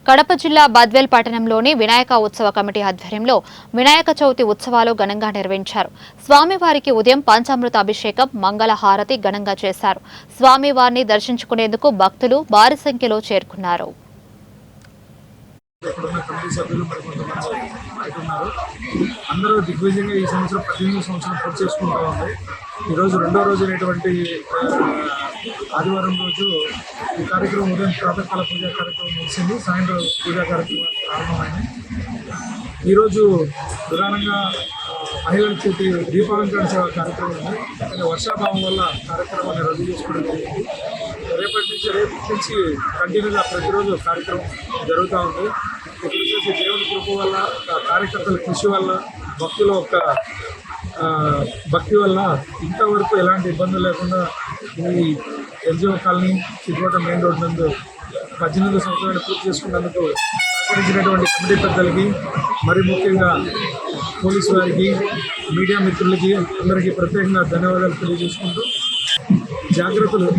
కడప జిల్లా బద్వేల్ పట్టణంలోని వినాయక ఉత్సవ కమిటీ ఆధ్వర్యంలో వినాయక చవితి ఉత్సవాలు ఘనంగా నిర్వహించారు. స్వామివారికి ఉదయం పంచామృత అభిషేకం, మంగళ హారతి ఘనంగా చేశారు. స్వామివారిని దర్శించుకునేందుకు భక్తులు భారీ సంఖ్యలో చేరుకున్నారు. అందరూ దిగ్విజయంగా ఈ సంవత్సరం 18వ సంవత్సరం పూర్తి చేసుకుంటూ ఉంది. ఈరోజు రెండో రోజు అయినటువంటి ఆదివారం రోజు ఈ కార్యక్రమం ఉదయం ప్రాతకాల పూజా కార్యక్రమం ముగిసింది. సాయంత్రం పూజా కార్యక్రమం ప్రారంభమైంది. ఈరోజు ప్రధానంగా మహిళల చేతి దీపాలంకరణ సేవ కార్యక్రమం ఉంది. కానీ వర్షాభావం వల్ల కార్యక్రమాన్ని రద్దు చేసుకోవడం జరిగింది. రేపు నుంచి కంటిన్యూగా ప్రతిరోజు కార్యక్రమం జరుగుతూ ఉంది. ఇక్కడ వచ్చేసి దేవుని కృప వల్ల, కార్యకర్తల కృషి వల్ల, భక్తుల యొక్క భక్తి వల్ల ఇంతవరకు ఎలాంటి ఇబ్బందులు లేకుండా ఈ NGO colony Siddipet main road నందు 18 సంవత్సరాలు పూర్తి చేసుకున్నందుకు సహకరించినటువంటి కమిటీ పెద్దలకి, మరి ముఖ్యంగా పోలీసు వారికి, మీడియా మిత్రులకి అందరికీ ప్రత్యేకంగా ధన్యవాదాలు తెలియజేసుకుంటూ జాగ్రత్తలు